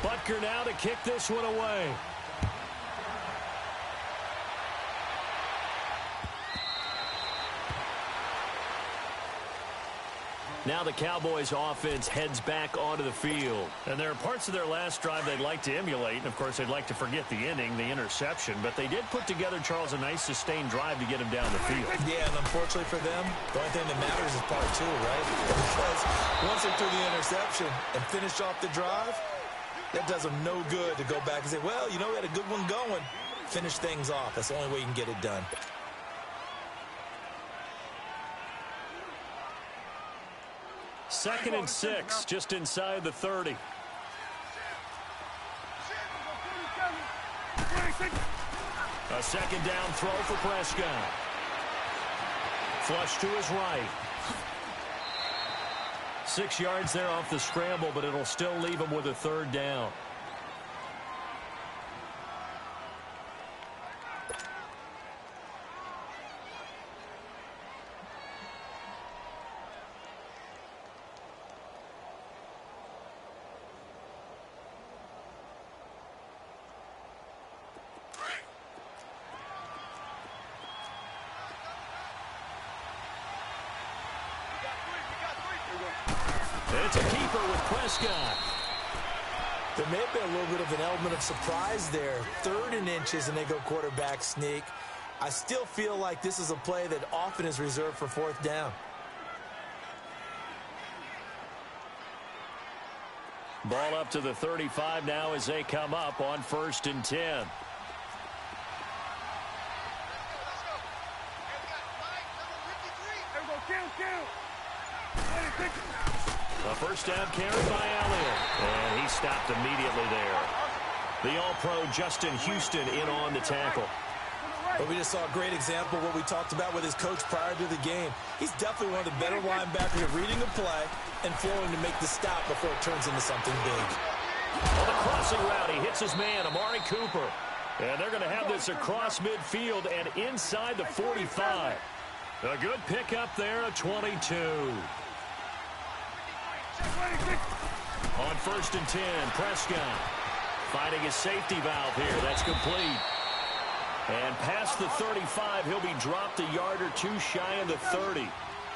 Butker now to kick this one away. Now the Cowboys offense heads back onto the field. And there are parts of their last drive they'd like to emulate. And, of course, they'd like to forget the inning, the interception. But they did put together, Charles, a nice sustained drive to get him down the field. Yeah, and unfortunately for them, the only thing that matters is part two, right? Because once they threw the interception and finished off the drive, that does them no good to go back and say, well, you know, we had a good one going. Finish things off. That's the only way you can get it done. Second and 6, just inside the 30. A second down throw for Prescott. Flush to his right. 6 yards there off the scramble, but it'll still leave him with a third down. It's a keeper with Prescott. There may have been a little bit of an element of surprise there. 3rd and inches, and they go quarterback sneak. I still feel like this is a play that often is reserved for 4th down. Ball up to the 35 now as they come up on 1st and 10. A first down carry by Elliott. And he stopped immediately there. The All-Pro Justin Houston in on the tackle. But we just saw a great example of what we talked about with his coach prior to the game. He's definitely one of the better linebackers at reading a play and flowing to make the stop before it turns into something big. On the crossing route, he hits his man, Amari Cooper. And they're going to have this across midfield and inside the 45. A good pickup there, a 22. On 1st and 10, Prescott finding his safety valve here. That's complete. And past the 35, he'll be dropped a yard or two shy of the 30.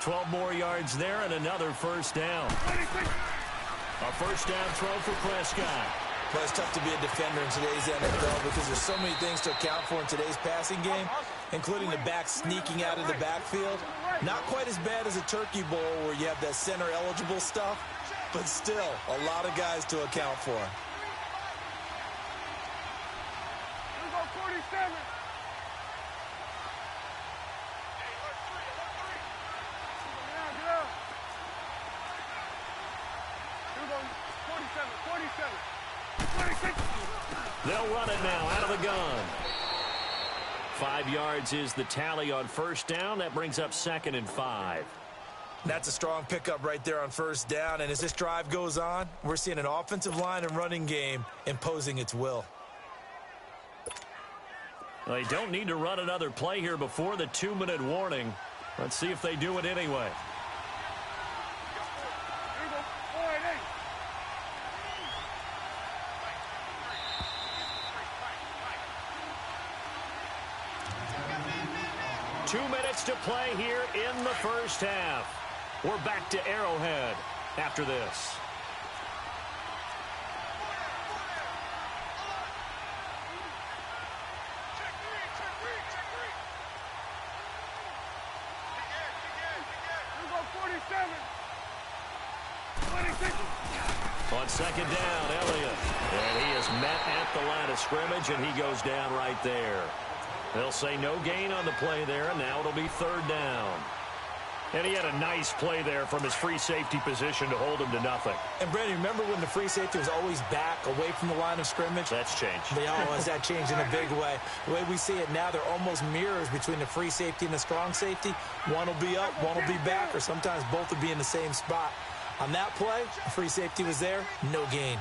12 more yards there and another first down. A first down throw for Prescott. Well, it's tough to be a defender in today's NFL because there's so many things to account for in today's passing game, including the back sneaking out of the backfield. Not quite as bad as a turkey bowl where you have that center-eligible stuff, but still a lot of guys to account for. Here we go, 47. Get out. Here we go, 47, 47. 26. They'll run it now out of the gun. 5 yards is the tally on first down. That brings up 2nd and 5. That's a strong pickup right there on first down. And as this drive goes on, we're seeing an offensive line and running game imposing its will. They don't need to run another play here before the 2-minute warning. Let's see if they do it anyway. Here we go, 4-8. 2 minutes to play here in the first half. We're back to Arrowhead after this. On second down, Elliott. And he is met at the line of scrimmage, and he goes down right there. They'll say no gain on the play there, and now it'll be 3rd down. And he had a nice play there from his free safety position to hold him to nothing. And, Brandon, remember when the free safety was always back, away from the line of scrimmage? That's changed. They always that changed in a big way. The way we see it now, they're almost mirrors between the free safety and the strong safety. One will be up, one will be back, or sometimes both will be in the same spot. On that play, the free safety was there, no gain.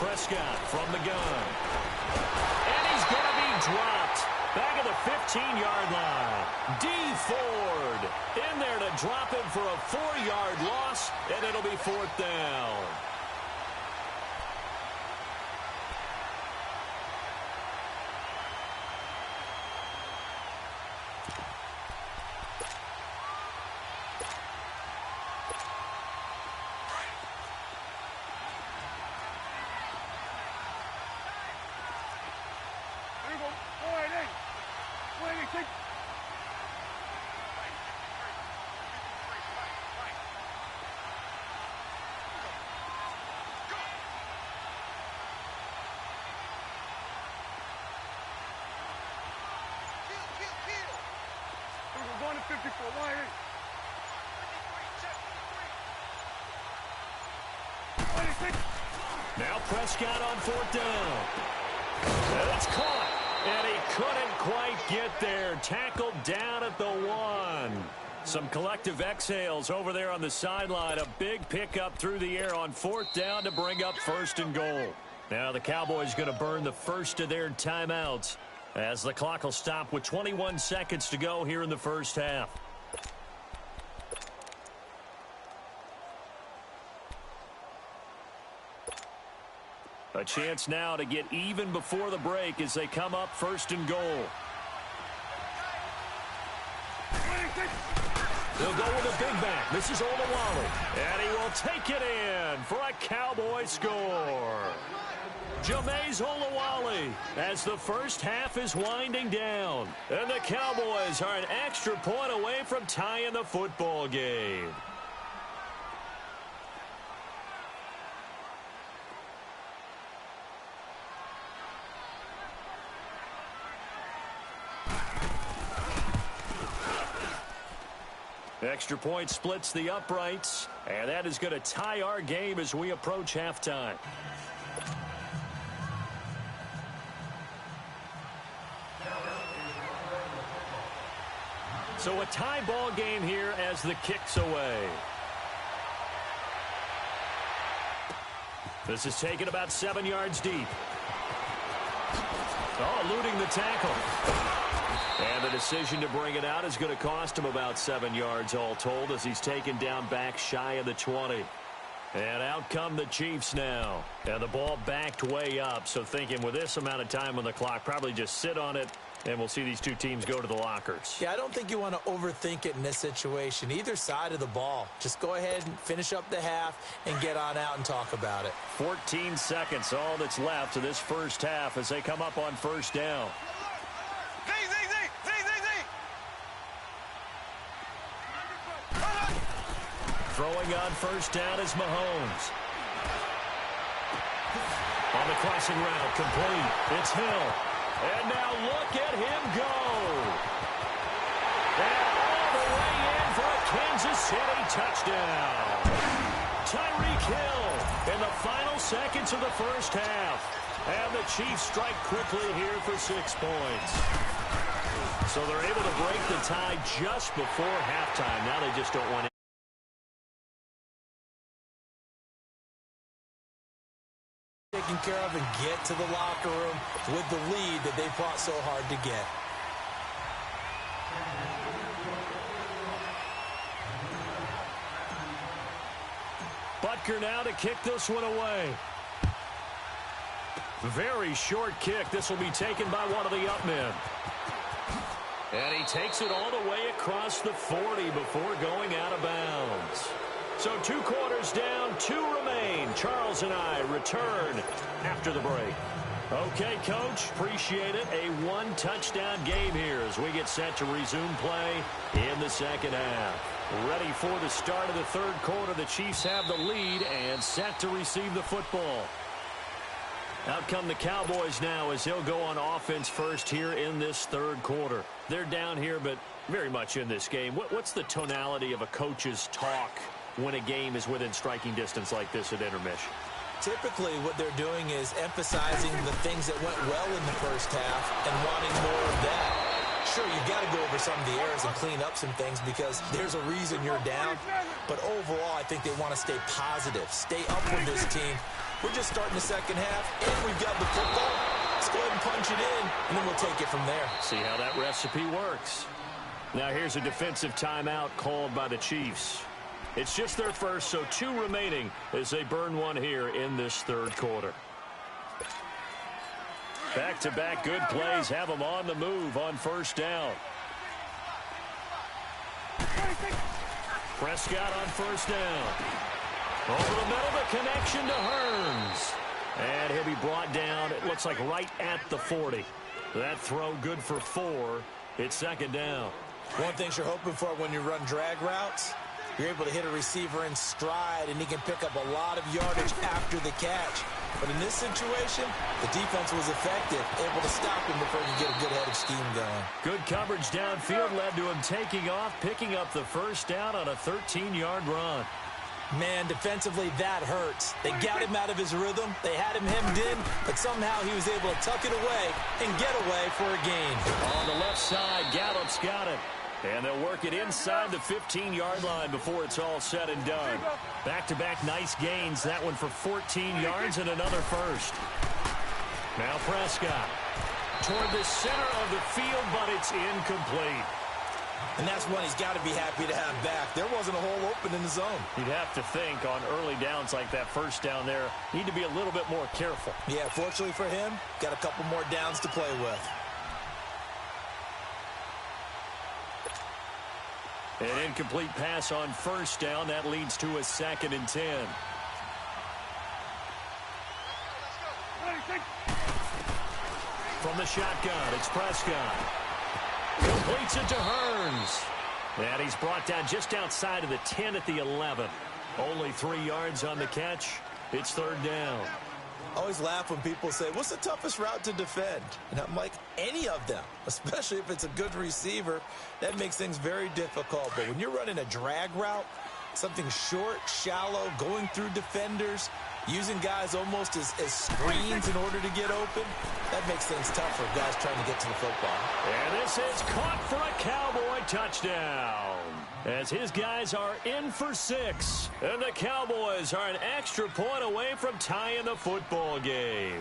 Prescott from the gun. And he's going to be dropped. Back at the 15-yard line. D. Ford in there to drop him for a 4-yard loss, and it'll be 4th down. Going to 54, wide eight. Now Prescott on 4th down. It's caught, and he couldn't quite get there. Tackled down at the 1. Some collective exhales over there on the sideline. A big pickup through the air on 4th down to bring up 1st and goal. Now the Cowboys going to burn the first of their timeouts as the clock will stop with 21 seconds to go here in the first half. A chance now to get even before the break as they come up 1st and goal. They'll go with a big back. This is Olawale. And he will take it in for a Cowboy score. Jameis Olawale as the first half is winding down. And the Cowboys are an extra point away from tying the football game. Extra point splits the uprights, and that is going to tie our game as we approach halftime. So a tie ball game here as the kick's away. This is taken about 7 yards deep. Oh, eluding the tackle. And the decision to bring it out is going to cost him about 7 yards all told as he's taken down back shy of the 20. And out come the Chiefs now. And the ball backed way up. So thinking with this amount of time on the clock, probably just sit on it, and we'll see these two teams go to the lockers. Yeah, I don't think you want to overthink it in this situation. Either side of the ball. Just go ahead and finish up the half and get on out and talk about it. 14 seconds, all that's left of this first half as they come up on 1st down. Throwing on 1st down is Mahomes. On the crossing route, complete. It's Hill. And now look at him go. And all the way in for a Kansas City touchdown. Tyreek Hill in the final seconds of the first half. And the Chiefs strike quickly here for 6 points. So they're able to break the tie just before halftime. Now they just don't want it. Taken care of and get to the locker room with the lead that they fought so hard to get. Butker now to kick this one away. Very short kick. This will be taken by one of the up men. And he takes it all the way across the 40 before going out of bounds. So 2 quarters down, 2 remain. Charles and I return after the break. Okay, Coach, appreciate it. A 1-touchdown game here as we get set to resume play in the second half. Ready for the start of the 3rd quarter. The Chiefs have the lead and set to receive the football. Out come the Cowboys now as they'll go on offense first here in this 3rd quarter. They're down here, but very much in this game. What's the tonality of a coach's talk when a game is within striking distance like this at intermission? Typically, what they're doing is emphasizing the things that went well in the first half and wanting more of that. Sure, you've got to go over some of the errors and clean up some things because there's a reason you're down. But overall, I think they want to stay positive, stay up with this team, We're just starting the second half, and we've got the football. Let's go ahead and punch it in, and then we'll take it from there. See how that recipe works. Now here's a defensive timeout called by the Chiefs. It's just their first, so 2 remaining as they burn one here in this third quarter. Back-to-back good plays have them on the move on first down. Prescott on first down. Over the middle, the connection to Hearns. And he'll be brought down, it looks like right at the 40. That throw good for 4. It's second down. One thing you're hoping for when you run drag routes, you're able to hit a receiver in stride, and he can pick up a lot of yardage after the catch. But in this situation, the defense was effective, able to stop him before he could get a good head of steam going. Good coverage downfield led to him taking off, picking up the first down on a 13-yard run. Man, defensively, that hurts. They got him out of his rhythm. They had him hemmed in, but somehow he was able to tuck it away and get away for a gain. On the left side, Gallup's got it. And they'll work it inside the 15-yard line before it's all said and done. Back-to-back nice gains. That one for 14 yards and another first. Now Prescott toward the center of the field, but it's incomplete. And that's one he's got to be happy to have back. There wasn't a hole open in the zone. You'd have to think on early downs like that first down there, need to be a little bit more careful. Yeah, fortunately for him, got a couple more downs to play with. An incomplete pass on first down. That leads to a 2nd and 10. From the shotgun, it's Prescott. Completes it to Hearns. And he's brought down just outside of the 10 at the 11. Only 3 yards on the catch. It's third down. I always laugh when people say, what's the toughest route to defend? And I'm like, any of them, especially if it's a good receiver. That makes things very difficult. But when you're running a drag route, something short, shallow, going through defenders, using guys almost as screens in order to get open, that makes things tough for guys trying to get to the football. And this is caught for a Cowboy touchdown, as his guys are in for 6. And the Cowboys are an extra point away from tying the football game.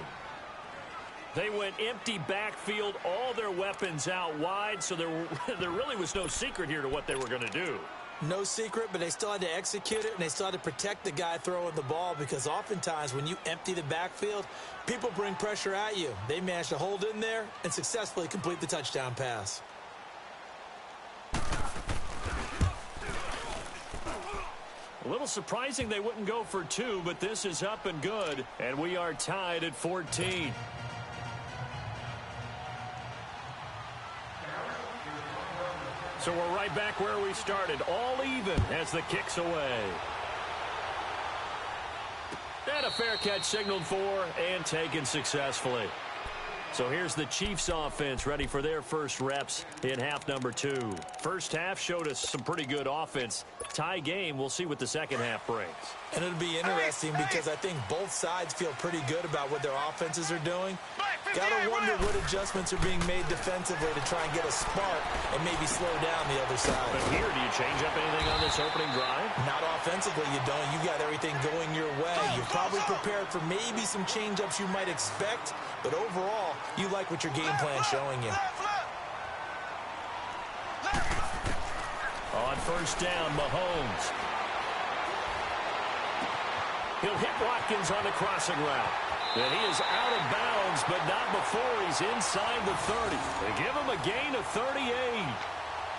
They went empty backfield, all their weapons out wide, so there really was no secret here to what they were going to do. No secret, but they still had to execute it, and they still had to protect the guy throwing the ball, because oftentimes when you empty the backfield, people bring pressure at you. They managed to hold in there and successfully complete the touchdown pass. A little surprising they wouldn't go for 2, but this is up and good, and we are tied at 14. So we're right back where we started, all even as the kick's away. And a fair catch signaled for and taken successfully. So here's the Chiefs offense ready for their first reps in half number 2. First half showed us some pretty good offense. Tie game, we'll see what the second half brings. And it'll be interesting because I think both sides feel pretty good about what their offenses are doing. Gotta wonder what adjustments are being made defensively to try and get a spark and maybe slow down the other side. But here, do you change up anything on this opening drive? Not offensively, you don't. You got everything going your way. You're probably prepared for maybe some change-ups you might expect, but overall, you like what your game plan's showing you. On first down, Mahomes. He'll hit Watkins on the crossing route. And he is out of bounds, but not before he's inside the 30. They give him a gain of 38.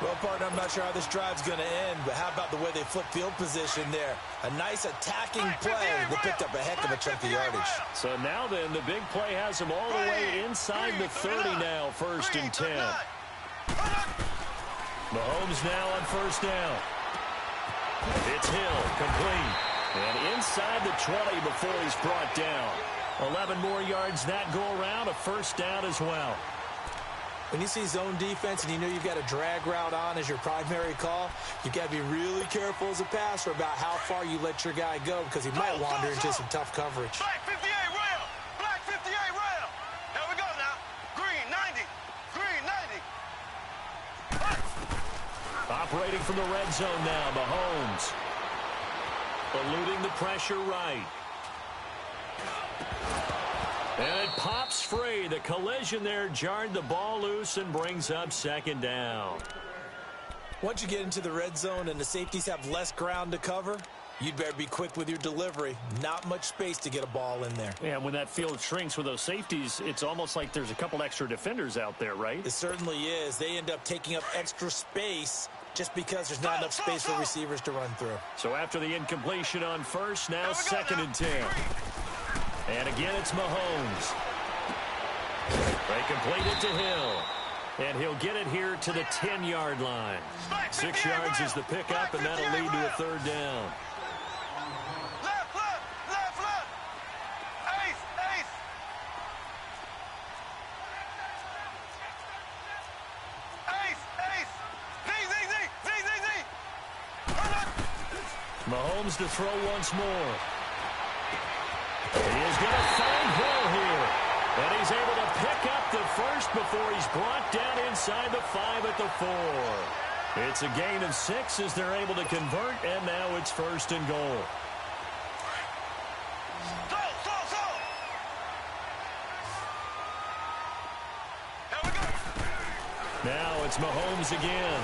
Well, partner, I'm not sure how this drive's going to end, but how about the way they flip field position there? A nice attacking play that picked up a heck of a chunk of yardage. So now then, the big play has him all the way inside the 30 now, first and 10. Mahomes now on first down. It's Hill, complete. And inside the 20 before he's brought down. 11 more yards that go around, a first down as well. When you see zone defense and you know you've got a drag route on as your primary call, you've got to be really careful as a passer about how far you let your guy go, because he might wander into some tough coverage. Black 58 rail! Black 58 rail! Here we go now. Green 90. Green 90. Operating from the red zone now, Mahomes. Eluding the pressure right. And it pops free. The collision there jarred the ball loose and brings up second down. Once you get into the red zone and the safeties have less ground to cover, you'd better be quick with your delivery. Not much space to get a ball in there. Yeah, when that field shrinks with those safeties, it's almost like there's a couple extra defenders out there, right? It certainly is. They end up taking up extra space just because there's not enough space for receivers to run through. So after the incompletion on first, now second and 10. And again, it's Mahomes. They complete it to Hill. And he'll get it here to the 10-yard line. 6 yards is the pickup, and that'll lead to a third down. Left, left, left, left. Ace, ace. Ace, ace. Z, Z, Z, Z, Z, Z. Run up. Mahomes to throw once more. He is going to find Hill here. And he's able to pick up the first before he's brought down inside the 5 at the 4. It's a gain of 6 as they're able to convert, and now it's first and goal. Throw, throw, throw. Here we go. Now it's Mahomes again.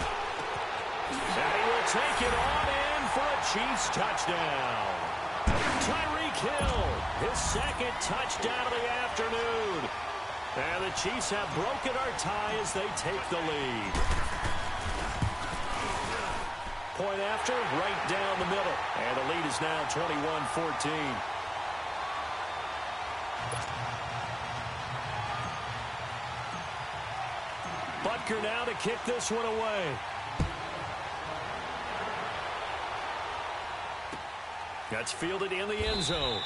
And he will take it on in for a Chiefs touchdown. Tyreek Hill, his second touchdown of the afternoon. And the Chiefs have broken our tie as they take the lead. Point after, right down the middle. And the lead is now 21-14. Butker now to kick this one away. That's fielded in the end zone.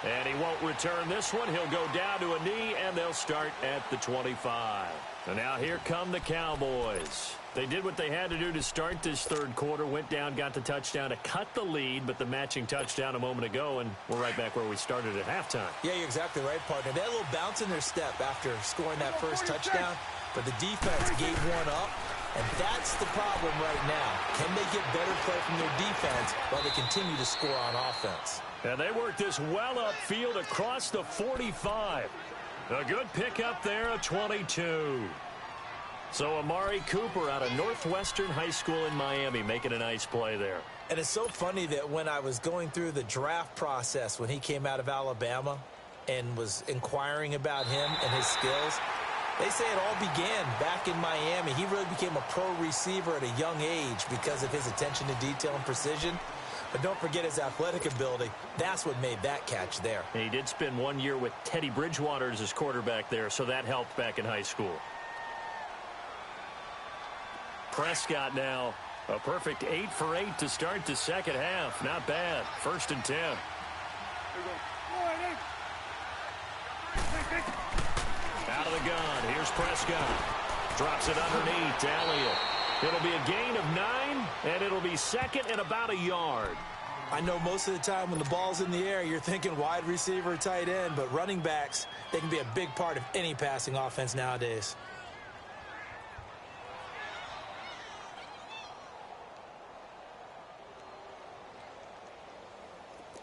And he won't return this one. He'll go down to a knee, and they'll start at the 25. And now here come the Cowboys. They did what they had to do to start this third quarter, went down, got the touchdown to cut the lead, but the matching touchdown a moment ago, and we're right back where we started at halftime. Yeah, you're exactly right, partner. They had a little bounce in their step after scoring that first touchdown, but the defense gave one up, and that's the problem right now. Can they get better play from their defense while they continue to score on offense? And they work this well upfield across the 45. A good pickup there, a 22. So Amari Cooper out of Northwestern High School in Miami making a nice play there. And it's so funny that when I was going through the draft process when he came out of Alabama and was inquiring about him and his skills, they say it all began back in Miami. He really became a pro receiver at a young age because of his attention to detail and precision. But don't forget his athletic ability. That's what made that catch there. And he did spend 1 year with Teddy Bridgewater as his quarterback there, so that helped back in high school. Prescott now, a perfect 8 for 8 to start the second half. Not bad. First and 10. Out of the gun. Here's Prescott. Drops it underneath to Elliott. It'll be a gain of 9, and it'll be second and about a yard. I know most of the time when the ball's in the air, you're thinking wide receiver, tight end, but running backs, they can be a big part of any passing offense nowadays.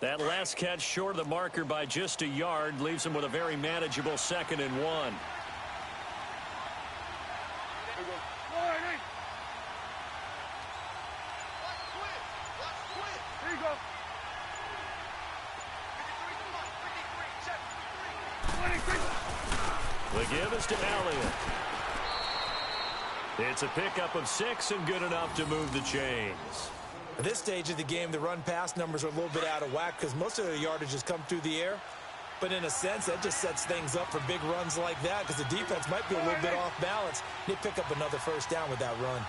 That last catch short of the marker by just a yard leaves him with a very manageable 2nd and 1. The give is to Elliott. It's a pickup of 6 and good enough to move the chains. At this stage of the game, the run-pass numbers are a little bit out of whack because most of their yardage has come through the air. But in a sense, that just sets things up for big runs like that because the defense might be a little bit off balance. They pick up another first down with that run.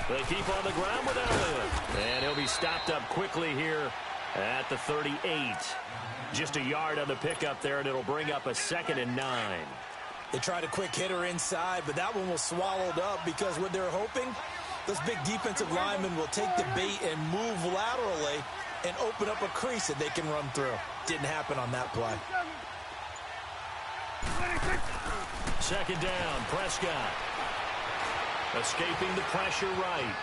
They keep on the ground with Elliott. And he'll be stopped up quickly here at the 38. Just a yard on the pickup there, and it'll bring up a 2nd and 9. They tried a quick hitter inside, but that one was swallowed up because what they're hoping, those big defensive linemen will take the bait and move laterally and open up a crease that they can run through. Didn't happen on that play. Second down, Prescott. Escaping the pressure right.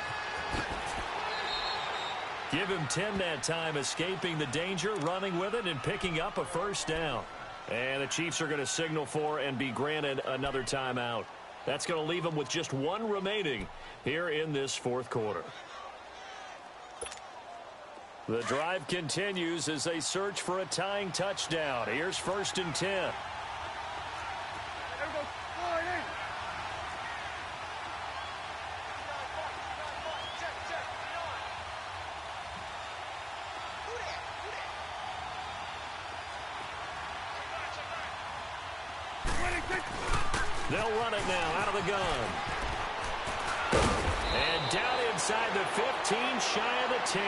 Give him 10 that time, escaping the danger, running with it, and picking up a first down. And the Chiefs are going to signal for and be granted another timeout. That's going to leave them with just one remaining here in this fourth quarter. The drive continues as they search for a tying touchdown. Here's 1st and 10. They'll run it now out of the gun. And down inside the 15, shy of the 10.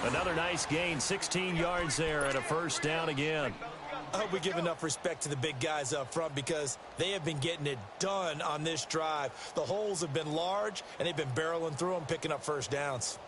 Another nice gain, 16 yards there and a first down again. I hope we give enough respect to the big guys up front because they have been getting it done on this drive. The holes have been large, and they've been barreling through them, picking up first downs.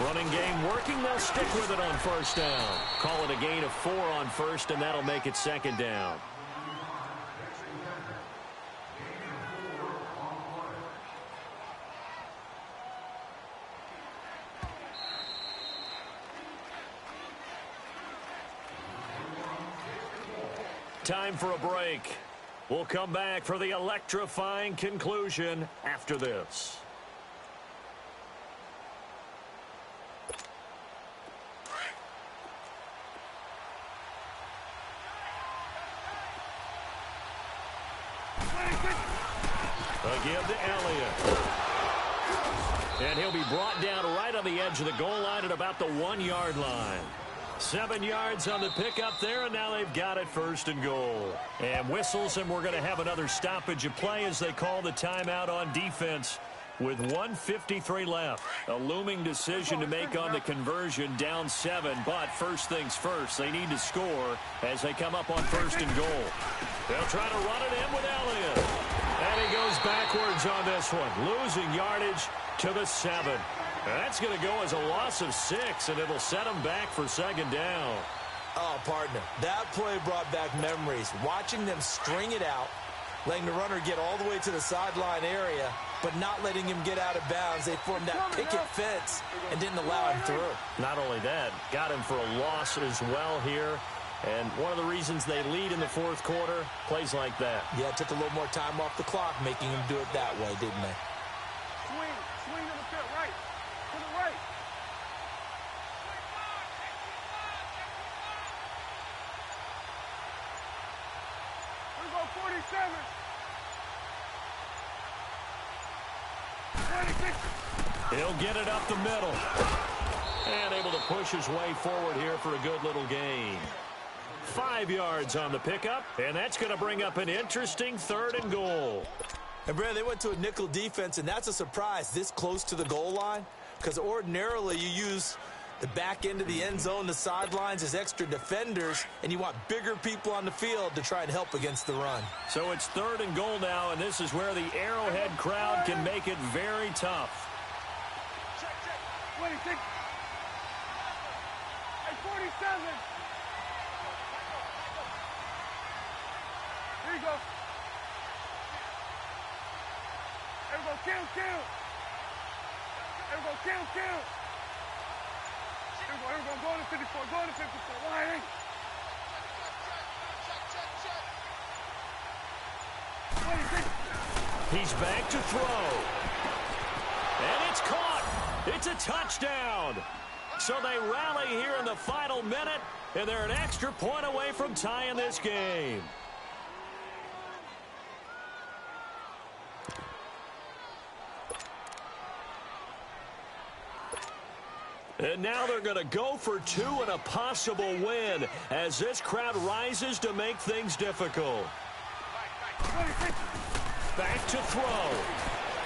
Running game working. They'll stick with it on first down. Call it a gain of 4 on first, and that'll make it second down. Time for a break. We'll come back for the electrifying conclusion after this. Again to Elliott. And he'll be brought down right on the edge of the goal line at about the 1-yard line. 7 yards on the pickup there, and now they've got it 1st and goal. And whistles, and we're going to have another stoppage of play as they call the timeout on defense with 1:53 left. A looming decision to make on the conversion, down 7, but first things first, they need to score as they come up on 1st and goal. They'll try to run it in with Elliott. And he goes backwards on this one, losing yardage to the 7. That's going to go as a loss of 6, and it'll set him back for second down. Oh, partner, that play brought back memories. Watching them string it out, letting the runner get all the way to the sideline area, but not letting him get out of bounds. They formed that picket fence and didn't allow him through. Not only that, got him for a loss as well here. And one of the reasons they lead in the fourth quarter, plays like that. Yeah, it took a little more time off the clock, making him do it that way, didn't they? Swing to the field, right. To the right. Here we go, 47. 26. He'll get it up the middle. And able to push his way forward here for a good little gain. 5 yards on the pickup, and that's going to bring up an interesting 3rd and goal. And, Brad, they went to a nickel defense, and that's a surprise this close to the goal line because ordinarily you use the back end of the end zone, the sidelines as extra defenders, and you want bigger people on the field to try and help against the run. So it's 3rd and goal now, and this is where the Arrowhead crowd can make it very tough. 26. Hey, 47. Here you go. There we go, kill. There we go, kill. Here we go, go to 54, line in. 26. He's back to throw. And it's caught. It's a touchdown. So they rally here in the final minute, and they're an extra point away from tying this game. And now they're going to go for 2 and a possible win as this crowd rises to make things difficult. Back to throw.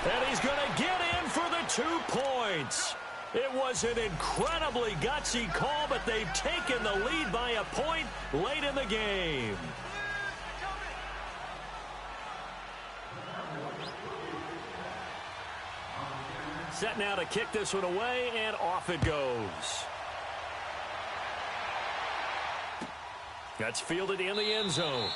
And he's going to get in for the 2 points. It was an incredibly gutsy call, but they've taken the lead by a point late in the game. Set now to kick this one away, and off it goes. That's fielded in the end zone.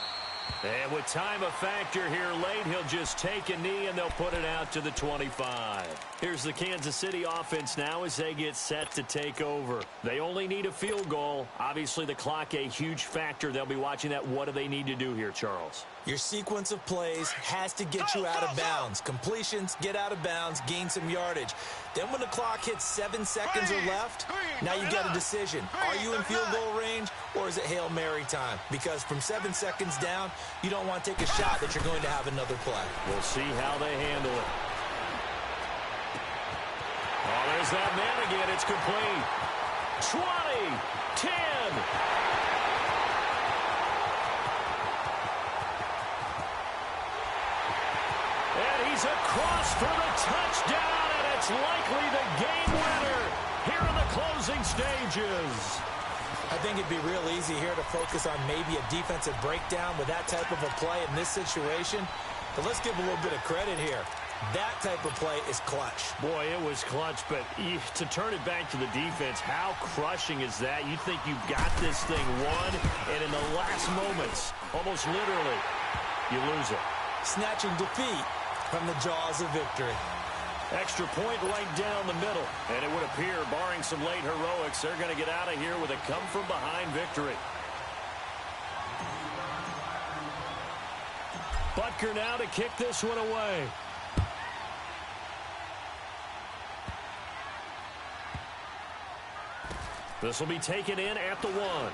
And with time a factor here late, he'll just take a knee and they'll put it out to the 25. Here's the Kansas City offense now as they get set to take over. They only need a field goal. Obviously, the clock a huge factor. They'll be watching that. What do they need to do here, Charles? Your sequence of plays has to get you out of bounds. Completions, get out of bounds, gain some yardage. Then when the clock hits 7 seconds or left, now you got a decision. Are you in field goal range or is it Hail Mary time? Because from 7 seconds down, you don't want to take a shot that you're going to have another play. We'll see how they handle it. Oh, there's that man again. It's complete. 20, 10. And he's across for the touchdown, and it's likely the game winner here in the closing stages. I think it'd be real easy here to focus on maybe a defensive breakdown with that type of a play in this situation. But let's give a little bit of credit here. That type of play is clutch. Boy, it was clutch, but to turn it back to the defense, how crushing is that? You think you've got this thing won, and in the last moments, almost literally, you lose it. Snatching defeat from the jaws of victory. Extra point right down the middle. And it would appear, barring some late heroics, they're going to get out of here with a come-from-behind victory. Butker now to kick this one away. This will be taken in at the 1.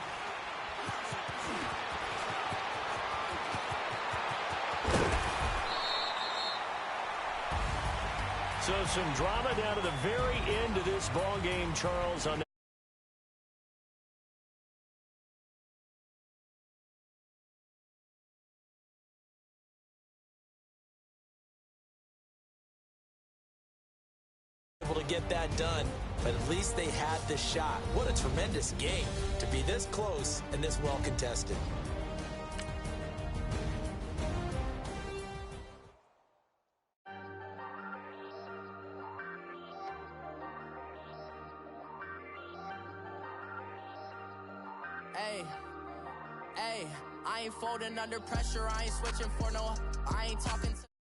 So some drama down to the very end of this ball game, Charles. On able to get that done, but at least they had the shot. What a tremendous game to be this close and this well contested. Hey, I ain't folding under pressure. I ain't switching for no. I ain't talking to